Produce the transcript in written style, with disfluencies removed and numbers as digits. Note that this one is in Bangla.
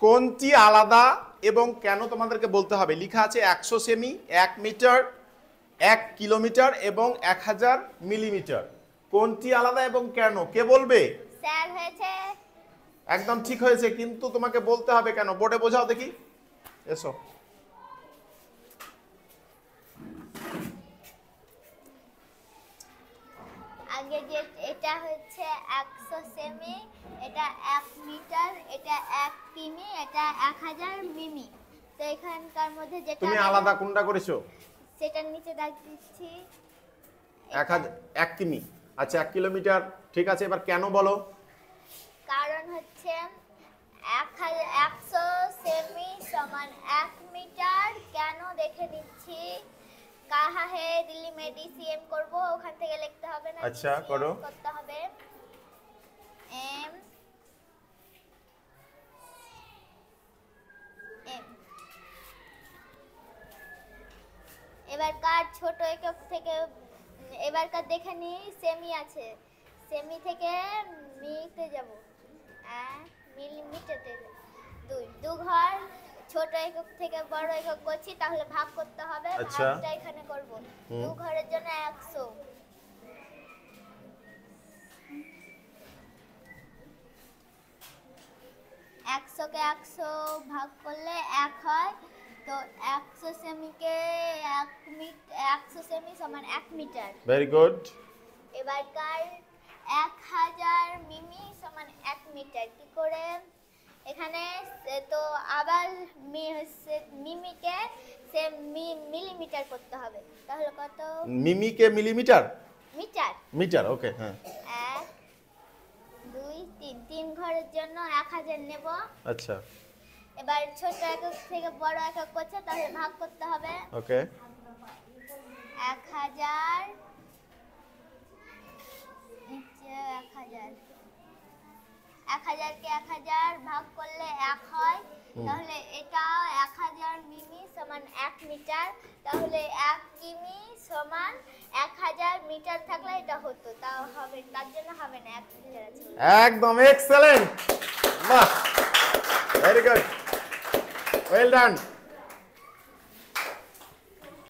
কোনটি আলাদা এবং কেন তোমাদেরকে বলতে হবে। লিখা আছে 100 সেমি, 1 মিটার, 1 কিলোমিটার এবং 1000 মিলিমিটার। কোনটি আলাদা এবং কেন কে বলবে? স্যার হয়েছে। একদম ঠিক হয়েছে, কিন্তু তোমাকে বলতে হবে কেন। বোর্ডে বোঝাও দেখি, এসো। আগে যে এটা হচ্ছে 100 সেমি, এটা 1 মিটার, এটা 1 কিমি, এটা 1000 মিমি। তো এখানকার মধ্যে যেটা তুমি আলাদা কোনটা করেছো? সেটার নিচে দাগ দিচ্ছি 1 কিমি। আচ্ছা 1 কিলোমিটার, ঠিক আছে। এবার কেন বলো? কারণ হচ্ছে 100 সেমি সমান 1 মিটার। কেন দেখে নিচ্ছি। কাহা হে দিল্লি মেডিসিএম করব, ওখান থেকে লিখতে হবে না। আচ্ছা করো। করতে হবে এম এম। এবারকার ছোট একক থেকে এবারকার দেখে নি সেমি আছে, সেমি থেকে মিতে যাব, মিলিমিটারে দু ঘর। ছোট একক থেকে বড় একক করছি, তাহলে ভাগ করতে হবে। আচ্ছা। ভাগটা এখানে করব। 2 ঘরের জন্য 100। 100 কে 100 ভাগ করলে 1 হয়। তো 100 সেমিকে 100 সেমি সমান 1 মিটার। Very good. এবারকার 1000 মিমি সমান 1 মিটার। কি করে এখানে তো আবার মিমিকে সে মিলিমিটার করতে হবে। তাহলে কত? মিমিকে মিলিমিটার, মিটার। মিটার, ওকে। হ্যাঁ 1 2 3 3 ঘরের জন্য 1000 নেব। আচ্ছা এবার ছোট একক থেকে বড় একক করছে, তাহলে ভাগ করতে হবে। ওকে। 1000 নিচে 1000 কে 1000 ভাগ করলে 1 হয়। তাহলে এটা 1000 মিমি সমান 1 মিটার। তাহলে 1 কিমি সমান 1000 মিটার থাকলে এটা হতো, তাও হবে, তার জন্য হবে না, 1 মিটার আছে। একদম এক্সেলেন্ট, বাহ, ভেরি গুড, ওয়েল ডান।